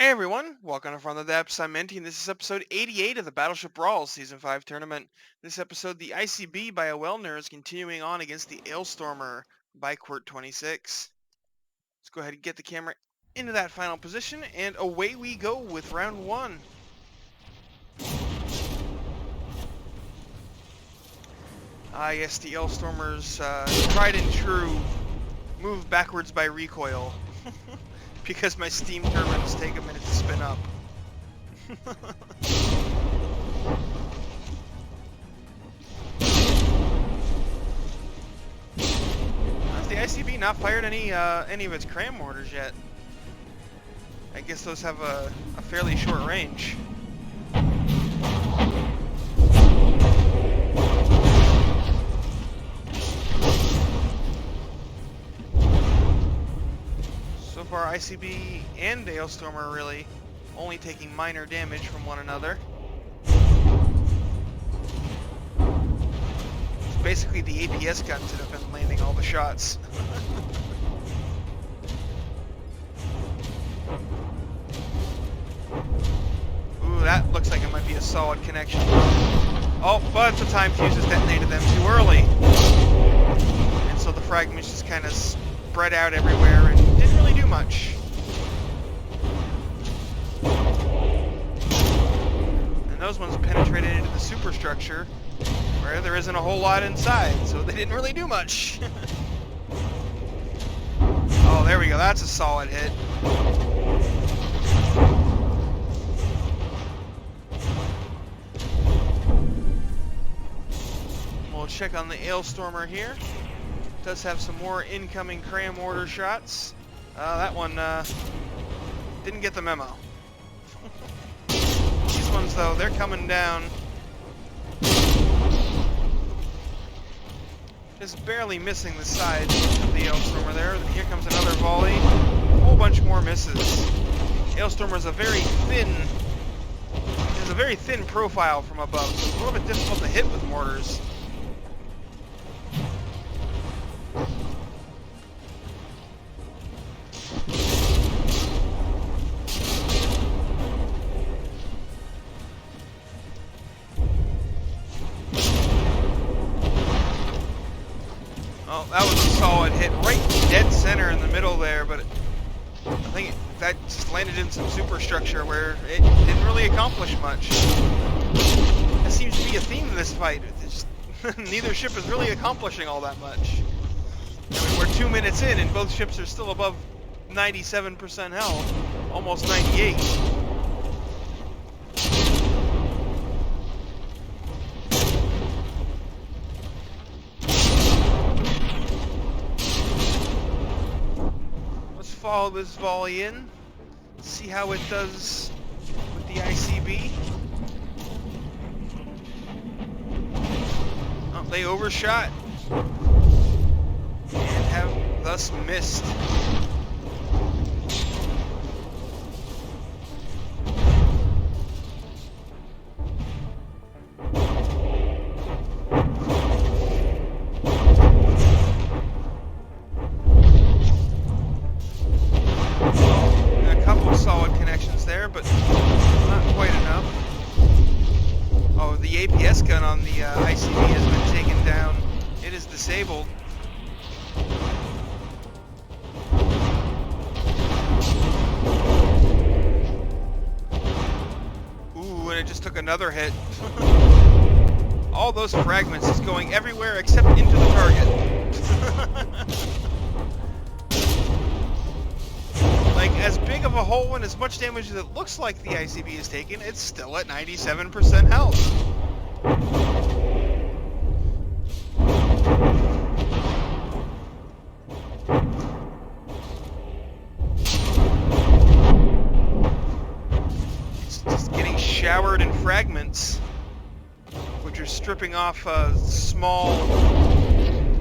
Hey everyone, welcome to From the Depths. I'm Menti, and this is episode 88 of the Battleship Brawl Season 5 tournament. This episode, the ICB by a Wellner is continuing on against the Alestormer by Quirt26. Let's go ahead and get the camera into that final position, and away we go with round 1. Yes, the Alestormer's tried and true move backwards by recoil. Because my steam turbines take a minute to spin up. Has the ICB not fired any of its cram mortars yet? I guess those have a fairly short range. So far, ICB and Alestormer are really only taking minor damage from one another. It's basically the APS guns that have been landing all the shots. Ooh, that looks like it might be a solid connection. Oh, but the time fuses detonated them too early. And so the fragments just kind of spread out everywhere and didn't really do much. And those ones penetrated into the superstructure where there isn't a whole lot inside, so they didn't really do much. Oh, there we go. That's a solid hit. We'll check on the Alestormer here. Does have some more incoming cram mortar shots. That one didn't get the memo. These ones, though, they're coming down. Just barely missing the sides of the Alestormer there. And here comes another volley. A whole bunch more misses. Alestormer's a very thin. Has a very thin profile from above, so it's a little bit difficult to hit with mortars. Oh, that was a solid hit, right dead center in the middle there, but I think that just landed in some superstructure where it didn't really accomplish much. That seems to be a theme in this fight. It's just, neither ship is really accomplishing all that much. I mean, we're 2 minutes in and both ships are still above 97% health, almost 98. Follow this volley in, see how it does with the ICB. Oh, they overshot and have thus missed. But not quite enough. Oh, the APS gun on the ICB has been taken down. It is disabled. Ooh, and it just took another hit. All those fragments is going everywhere except into the target. Like, as big of a hole and as much damage as it looks like the ICB is taking, it's still at 97% health. It's just getting showered in fragments, which are stripping off small,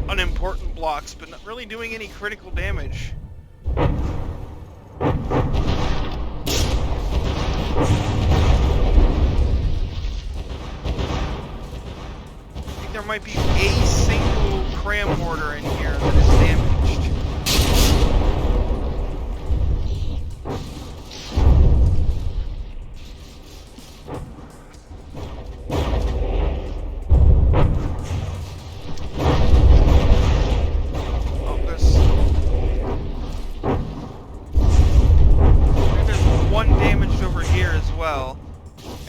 unimportant blocks, but not really doing any critical damage. There might be a single cram mortar in here that is damaged. as well.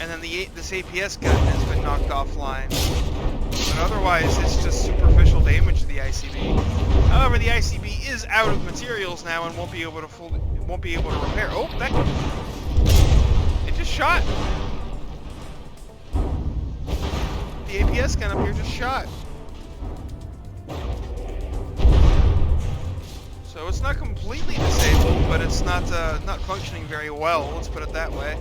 And then this APS gun has been knocked offline. But otherwise, it's just superficial damage to the ICB. However, the ICB is out of materials now and won't be able to repair. Oh, it just shot. The APS gun up here just shot. So it's not completely disabled, but it's not functioning very well. Let's put it that way.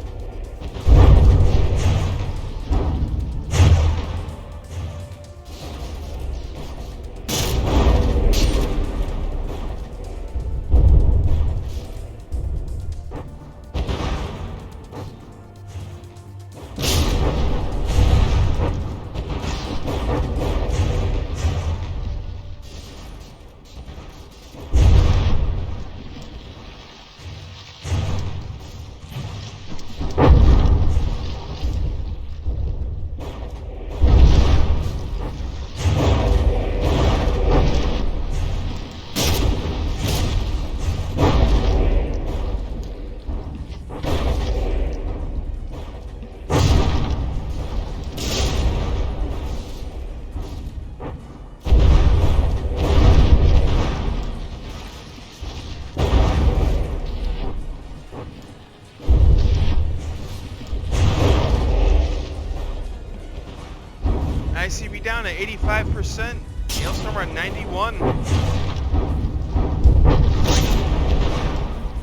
ICB down at 85%, Alestormer at 91.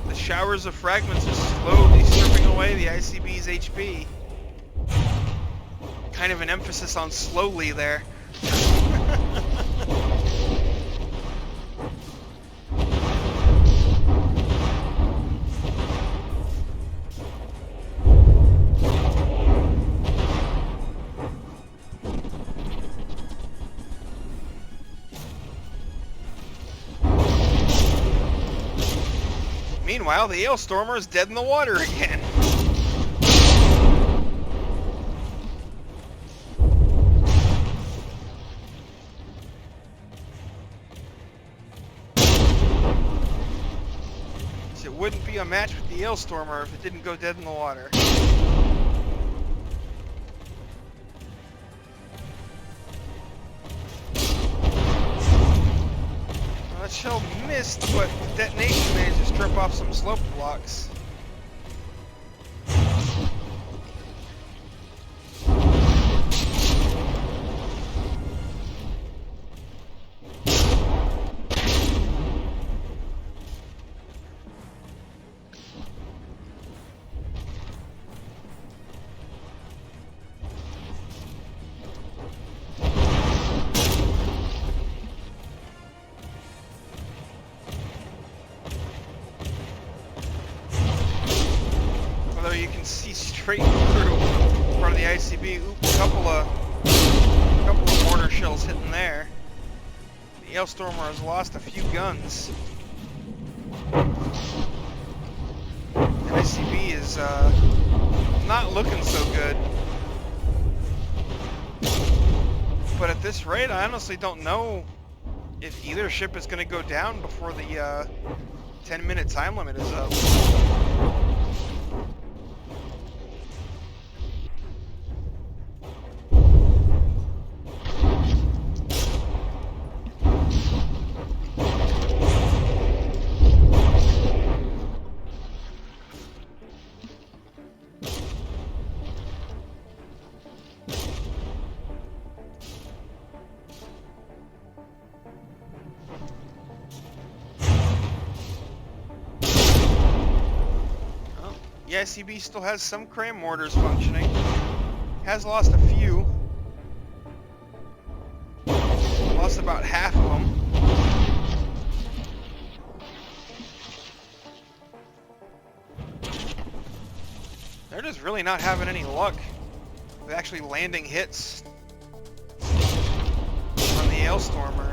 The showers of fragments are slowly stripping away the ICB's HP. Kind of an emphasis on slowly there. Meanwhile, the Alestormer is dead in the water again. So it wouldn't be a match with the Alestormer if it didn't go dead in the water. That shell missed, but detonation managed to strip off some slope blocks. You can see straight through part of the ICB. Oop, a couple of mortar shells hitting there. The Alestormer has lost a few guns. The ICB is not looking so good. But at this rate, I honestly don't know if either ship is going to go down before the 10-minute time limit is up. The ICB still has some cram mortars functioning. Has lost a few. Lost about half of them. They're just really not having any luck with actually landing hits on the Alestormer.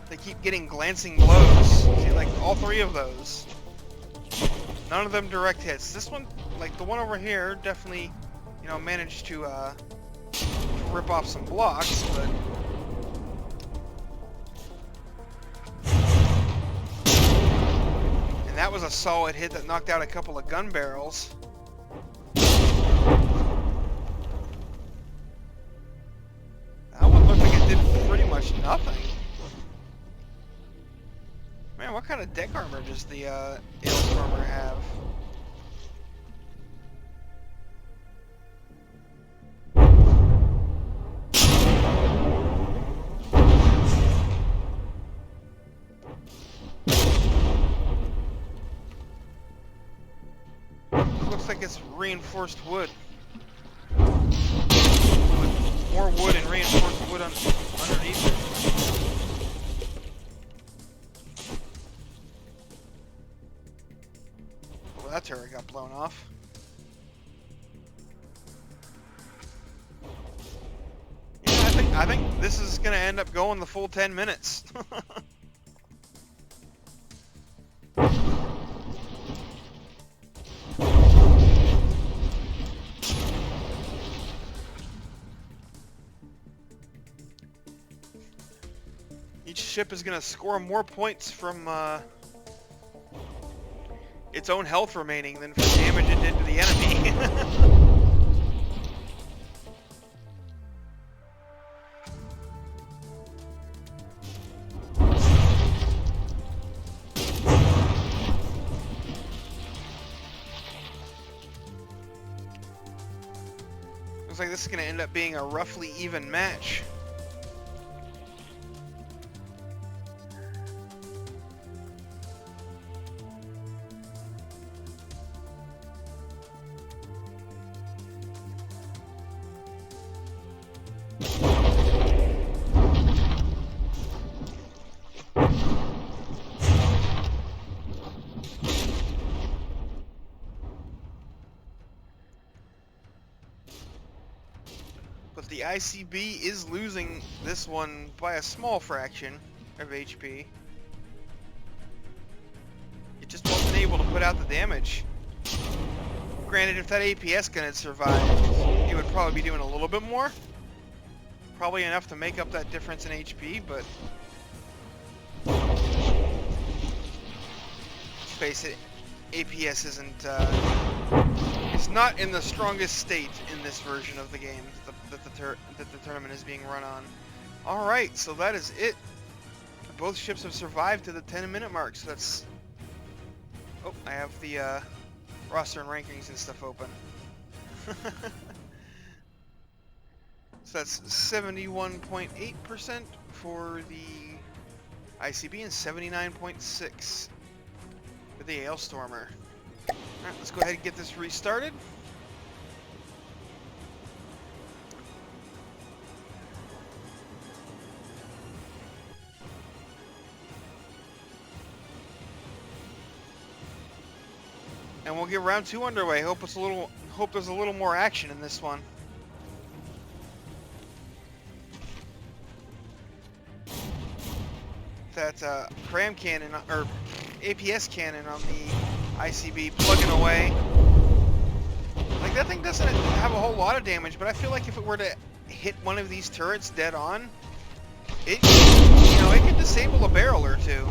They keep getting glancing blows. See, like all three of those. None of them direct hits. This one, like the one over here, definitely, you know, managed to rip off some blocks, but and that was a solid hit that knocked out a couple of gun barrels. much nothing. Man, what kind of deck armor does the Alestormer have? Looks like it's reinforced wood. With more wood and reinforced wood underneath it. Well, that turret got blown off. Yeah, I think this is gonna end up going the full 10 minutes. Each ship is going to score more points from its own health remaining than for damage it did to the enemy. Looks like this is going to end up being a roughly even match. But the ICB is losing this one by a small fraction of HP. It just wasn't able to put out the damage. Granted, if that APS gun had survived, it would probably be doing a little bit more. Probably enough to make up that difference in HP, but... let's face it, APS isn't, it's not in the strongest state in this version of the game that the tournament is being run on. Alright, so that is it. Both ships have survived to the 10-minute mark, so that's... oh, I have the roster and rankings and stuff open. So that's 71.8% for the ICB and 79.6% for the Alestormer. Alright, let's go ahead and get this restarted. And we'll get round 2 underway. Hope there's a little more action in this one. That CRAM cannon or APS cannon on the ICB plugging away. Like, that thing doesn't have a whole lot of damage, but I feel like if it were to hit one of these turrets dead on, it, you know, it could disable a barrel or two.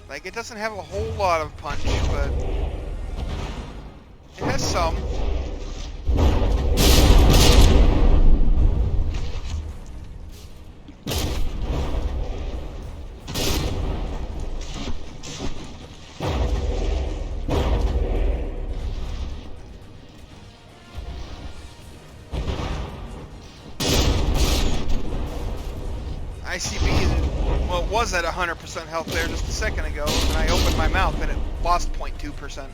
Like, it doesn't have a whole lot of punch, but it has some. ICB, well, it was at 100% health there just a second ago, and I opened my mouth and it lost 0.2%.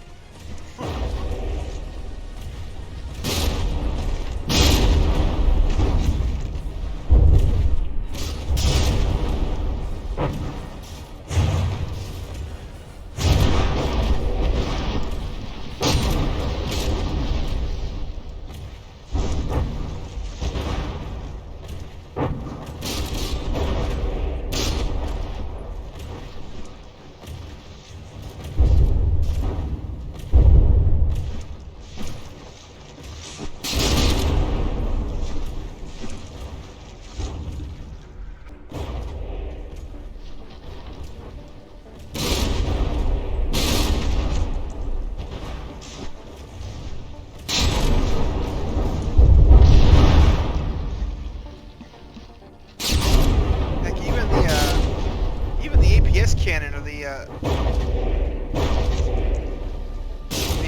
APS cannon of the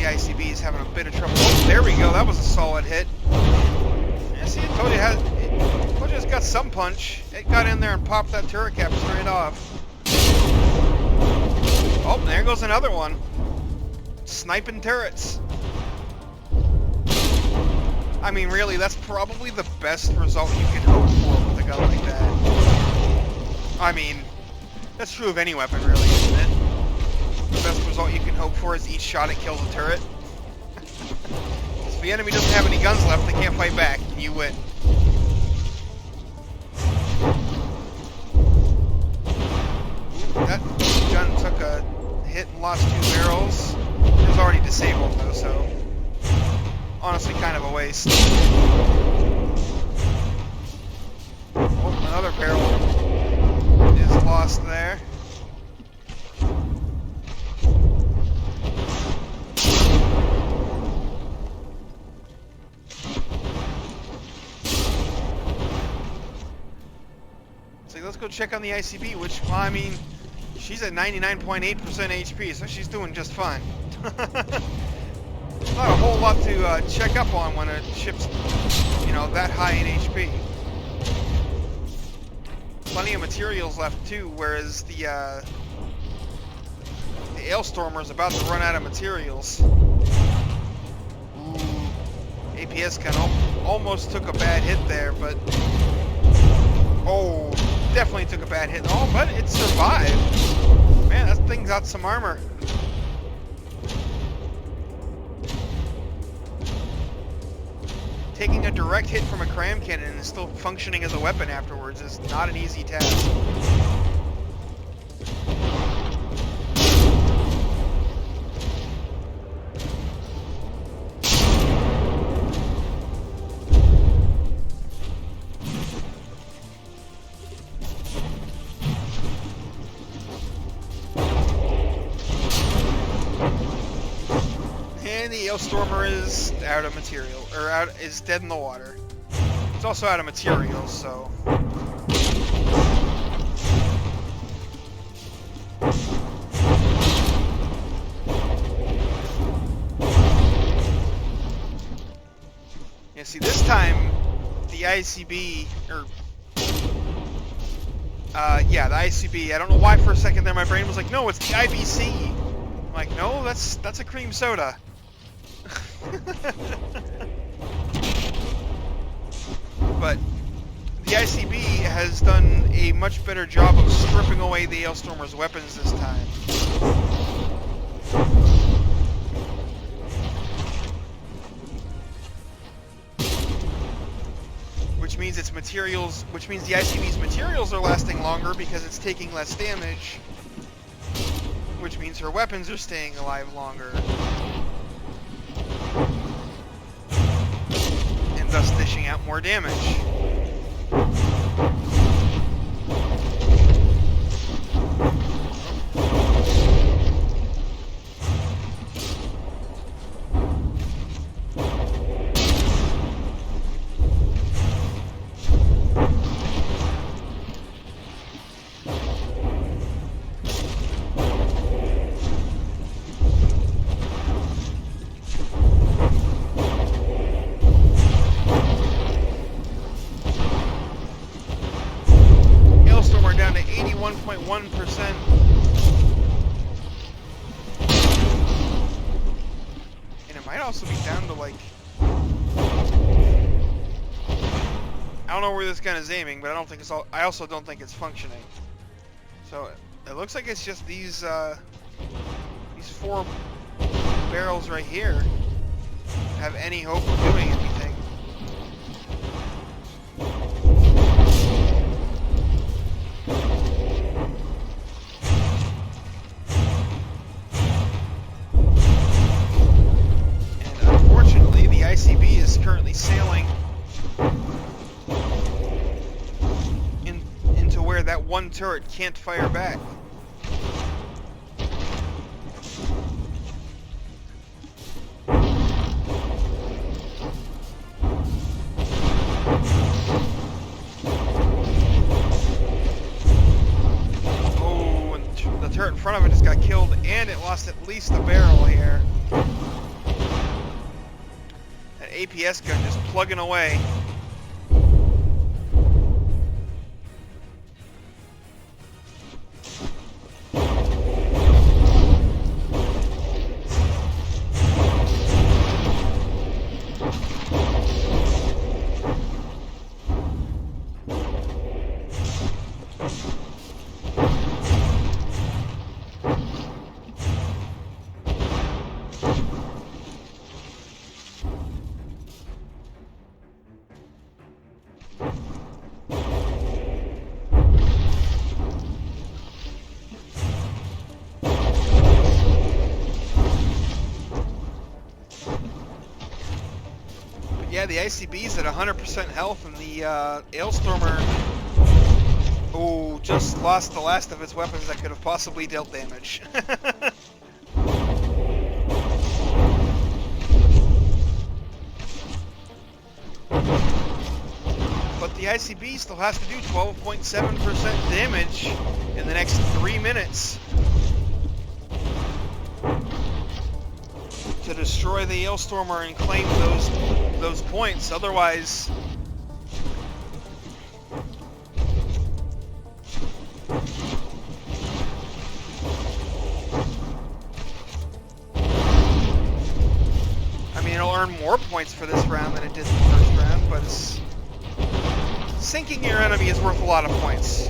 ICB is having a bit of trouble. Oh, there we go. That was a solid hit. Yeah, see, I told you it's got some punch. It got in there and popped that turret cap straight off. Oh, there goes another one. Sniping turrets. I mean, really, that's probably the best result you can hope for with a gun like that. I mean, that's true of any weapon, really, isn't it? The best result you can hope for is each shot it kills a turret. If the enemy doesn't have any guns left, they can't fight back, and you win. Ooh, that gun took a hit and lost 2 barrels. It was already disabled, though, so honestly kind of a waste. Oh, another barrel is lost there. So let's go check on the ICB, which, well, I mean, she's at 99.8% HP, so she's doing just fine. Not a whole lot to check up on when a ship's, you know, that high in HP. Plenty of materials left too, whereas the Alestormer is about to run out of materials. Ooh, APS gun almost took a bad hit there, but oh, definitely took a bad hit. Oh, but it survived. Man, that thing got some armor. Taking a direct hit from a cram cannon and still functioning as a weapon afterwards is not an easy task. And the Alestormer is out of material, or is dead in the water. It's also out of materials, so. Yeah, see, this time the ICB, or yeah, the ICB. I don't know why for a second there my brain was like, no, it's the IBC. I'm like, no, that's a cream soda. But the ICB has done a much better job of stripping away the Alestormer's weapons this time. Which means its materials, which means the ICB's materials are lasting longer because it's taking less damage. Which means her weapons are staying alive longer. Thus dishing out more damage. Down to 81.1%. And it might also be down to like, I don't know where this gun is aiming, but I don't think it's all. I also don't think it's functioning. So it looks like it's just these 4 barrels right here have any hope of doing anything. ICB is currently sailing into where that one turret can't fire back. Oh, and front of it just got killed, and it lost at least a barrel here. That APS gun just plugging away. Yeah, the ICB's at 100% health, and the Alestormer, oh, just lost the last of its weapons that could have possibly dealt damage. But the ICB still has to do 12.7% damage in the next 3 minutes to destroy the Alestormer and claim those points. Otherwise, I mean, it'll earn more points for this round than it did in the first round, but sinking your enemy is worth a lot of points.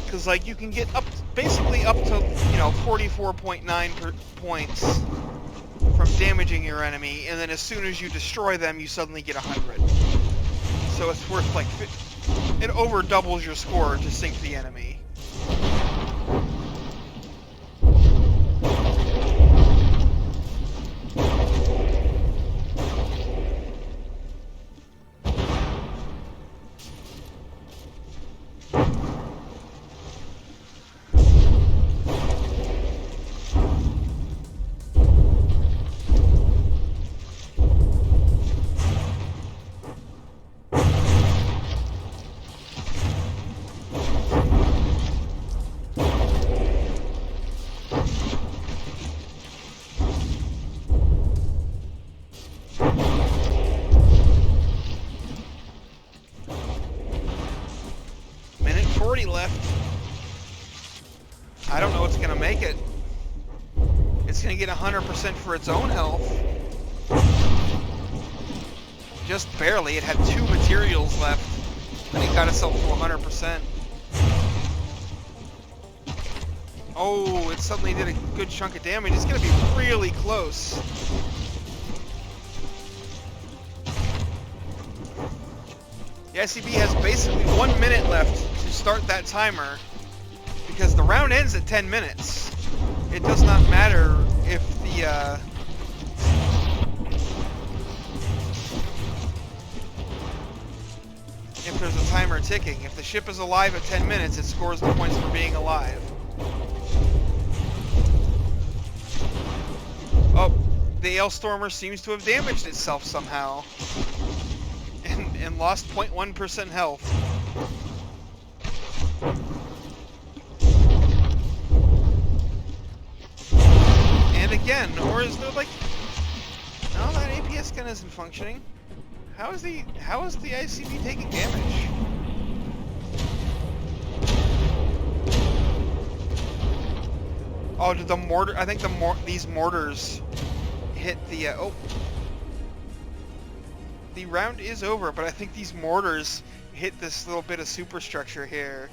Because, like, you can get basically up to, 44.9 points from damaging your enemy, and then as soon as you destroy them, you suddenly get 100. So it's worth, like, it over doubles your score to sink the enemy. Left. I don't know what's going to make it. It's going to get 100% for its own health. Just barely. It had 2 materials left, and it got itself to 100%. Oh, it suddenly did a good chunk of damage. It's going to be really close. The ICB has basically 1 minute left to start that timer, because the round ends at 10 minutes. It does not matter if there's a timer ticking. If the ship is alive at 10 minutes, it scores the points for being alive. Oh, the Alestormer seems to have damaged itself somehow. And lost 0.1% health. And again, or is there like... No, that APS gun isn't functioning. How is the ICB taking damage? Oh, did the mortar... I think these mortars hit the... oh. The round is over, but I think these mortars hit this little bit of superstructure here.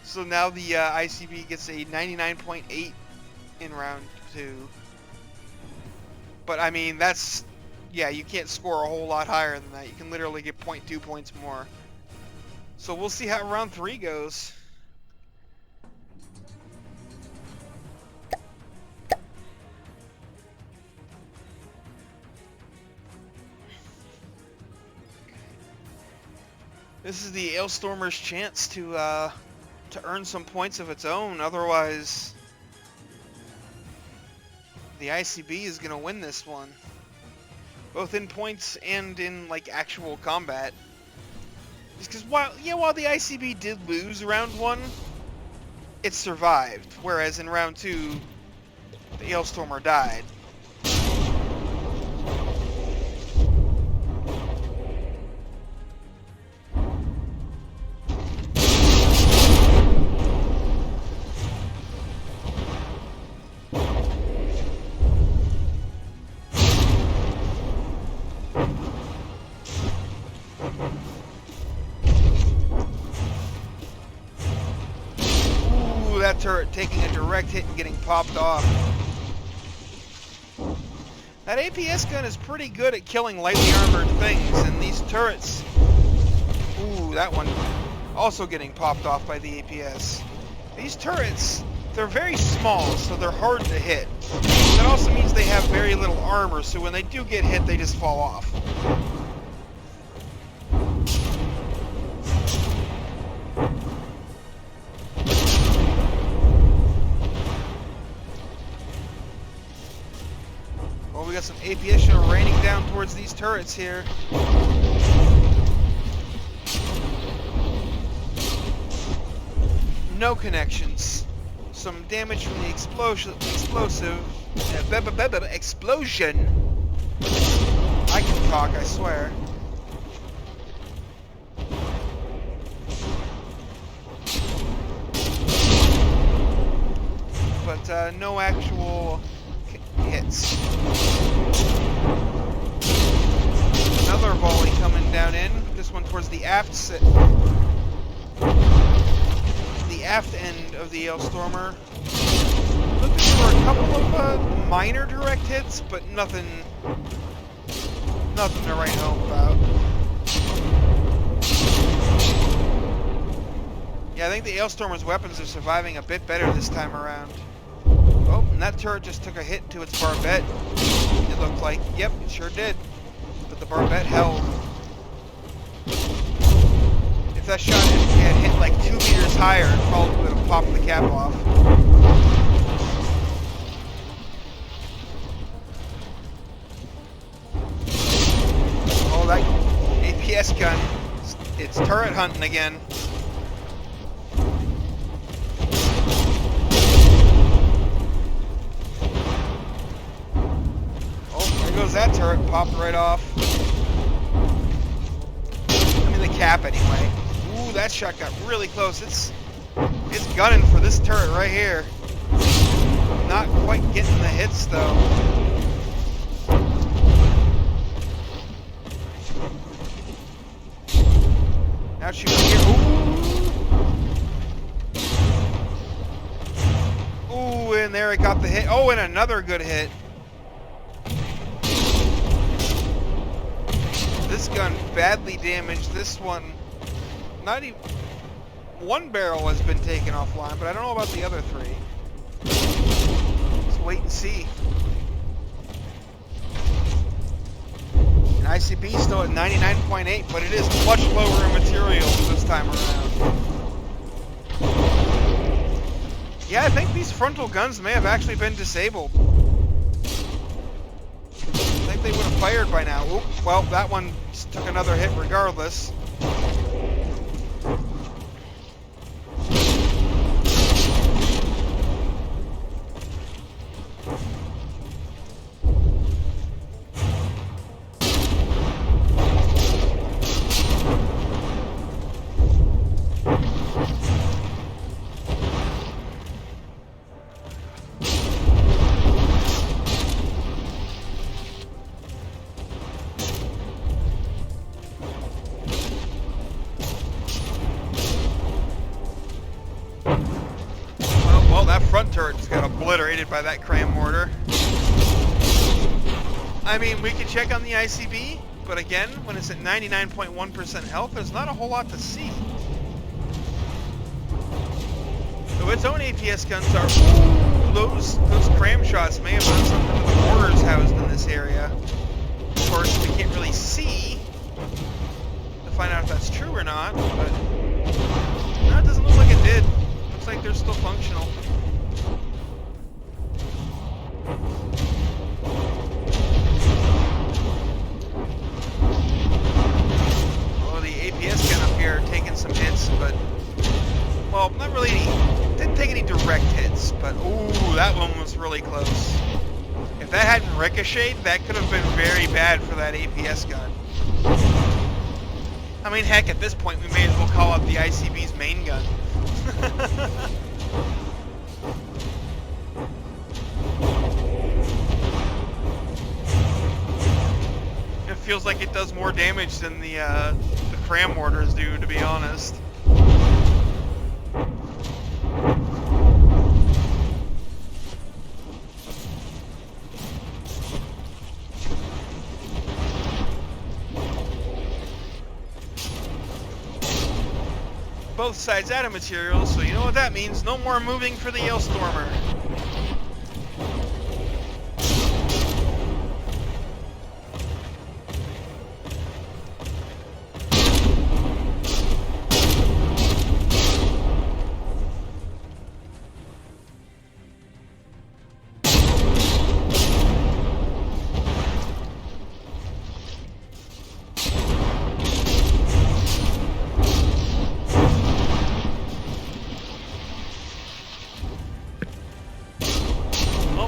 So now the ICB gets a 99.8 in round 2. But I mean, that's... yeah, you can't score a whole lot higher than that. You can literally get 0.2 points more. So we'll see how round 3 goes. This is the Alestormer's chance to earn some points of its own. Otherwise, the ICB is gonna win this one, both in points and in like actual combat. Because while the ICB did lose round 1, it survived. Whereas in round 2, the Alestormer died. That turret taking a direct hit and getting popped off. That APS gun is pretty good at killing lightly armored things, and these turrets... Ooh, that one also getting popped off by the APS. These turrets, they're very small, so they're hard to hit. That also means they have very little armor, so when they do get hit, they just fall off. We got some APS shell raining down towards these turrets here. No connections. Some damage from the explosive. Explosion. I can talk, I swear. But no actual hits. Another volley coming down in. This one towards the aft end of the Alestormer. Looking for a couple of minor direct hits, but nothing to write home about. Yeah, I think the Alestormer's weapons are surviving a bit better this time around. Oh, and that turret just took a hit to its barbette. It looked like. Yep, it sure did. But the barbette held. If that shot had hit like 2 meters higher, it probably would have popped the cap off. Oh, that APS gun. It's turret hunting again. That turret popped right off. I mean, the cap anyway. Ooh, that shot got really close. It's gunning for this turret right here. Not quite getting the hits though. Now she can get. Ooh. Ooh, and there it got the hit. Oh, and another good hit. This gun badly damaged. This one, not even one barrel has been taken offline, but I don't know about the other 3. Let's wait and see. And ICB still at 99.8, but it is much lower in materials this time around. Yeah, I think these frontal guns may have actually been disabled. I think they would have fired by now. Oop, well, that one took another hit regardless. Turret just got obliterated by that cram mortar. I mean, we can check on the ICB, but again, when it's at 99.1% health, there's not a whole lot to see. So its own APS guns are... Ooh, those cram shots may have done something to the mortars housed in this area. Of course, we can't really see to find out if that's true or not, but... No, it doesn't look like it did. Looks like they're still functional. Oh, the APS gun up here really close. If that hadn't ricocheted, that could have been very bad for that APS gun. I mean, heck, at this point, we may as well call it the ICB's main gun. It feels like it does more damage than the cram mortars do, to be honest. Both sides out of materials, so you know what that means. No more moving for the Alestormer.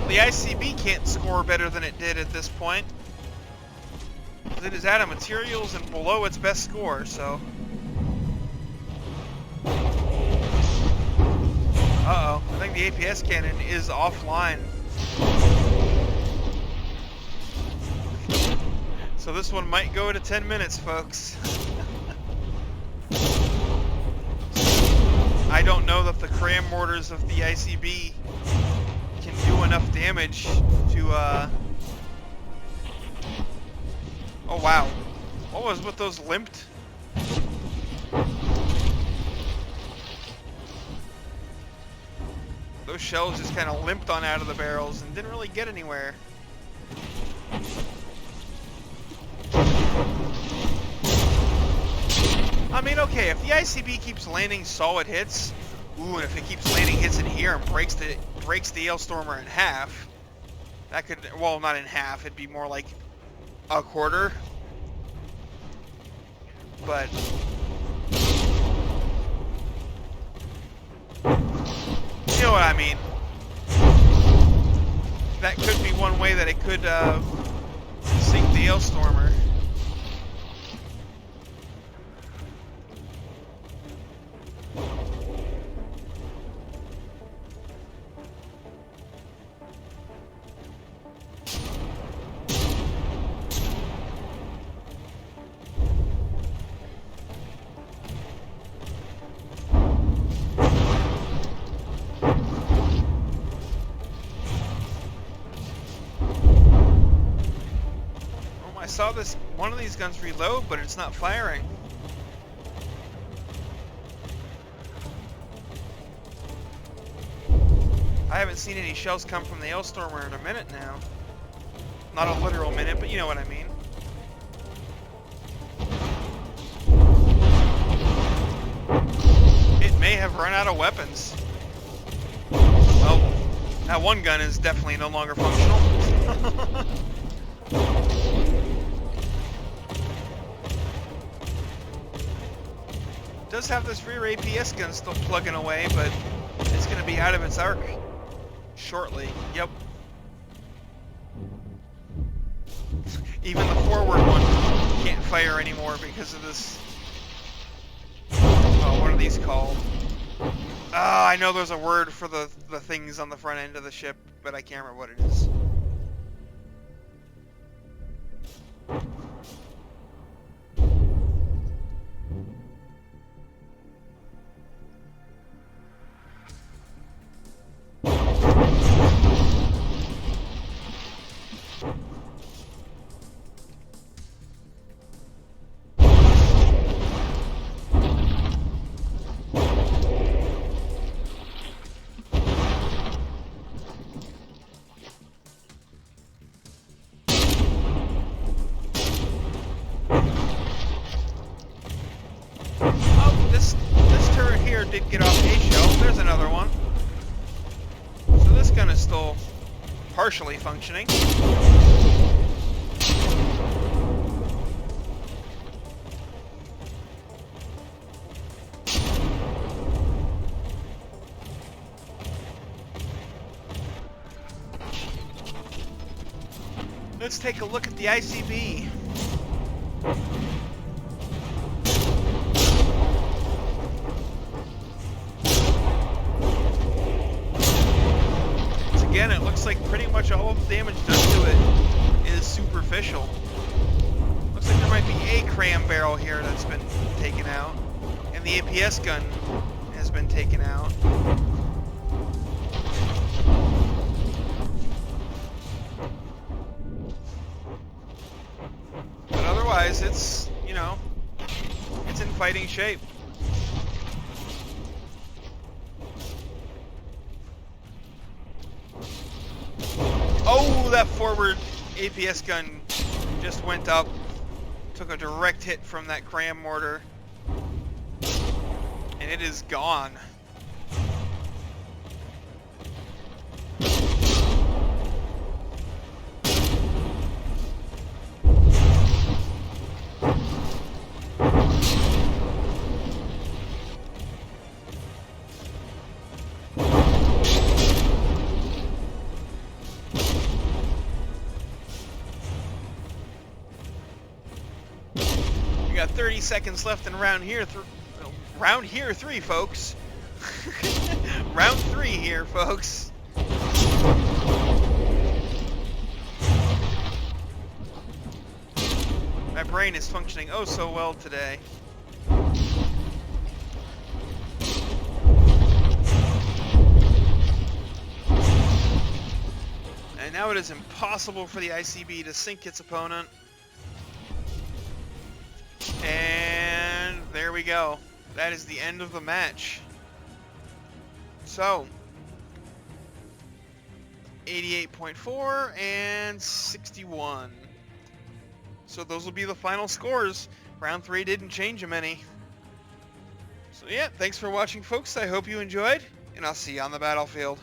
The ICB can't score better than it did at this point. It is out of materials and below its best score, so... Uh-oh, I think the APS cannon is offline. So this one might go to 10 minutes, folks. I don't know that the cram mortars of the ICB can do enough damage to, Oh wow. What was with those limped? Those shells just kind of limped on out of the barrels and didn't really get anywhere. I mean, okay, if the ICB keeps landing solid hits, ooh, and if it keeps landing hits in here and breaks the Alestormer in half, that could, well, not in half, it'd be more like a quarter. But you know what I mean. That could be one way that it could sink the Alestormer. I saw this one of these guns reload, but it's not firing. I haven't seen any shells come from the Alestormer in a minute now. Not a literal minute, but you know what I mean. It may have run out of weapons. Well, that one gun is definitely no longer functional. Does have this rear APS gun still plugging away, but it's going to be out of its arc shortly. Yep. Even the forward one can't fire anymore because of this. Oh, what are these called? Ah, I know there's a word for the things on the front end of the ship, but I can't remember what it is. Did get off a shelf. There's another one. So this gun is still partially functioning. Let's take a look at the ICB. Once again, it looks like pretty much all of the damage done to it is superficial. Looks like there might be a cram barrel here that's been taken out, and the APS gun has been taken out. But otherwise, it's, you know, it's in fighting shape. Oh, that forward APS gun just went up. Took a direct hit from that cram mortar. And it is gone. We got 30 seconds left in round here. Round here 3, folks. Round 3 here, folks. My brain is functioning oh so well today. And now it is impossible for the ICB to sink its opponent. And there we go. That is the end of the match. So, 88.4 and 61. So those will be the final scores. Round 3 didn't change them any. So yeah, thanks for watching, folks. I hope you enjoyed, and I'll see you on the battlefield.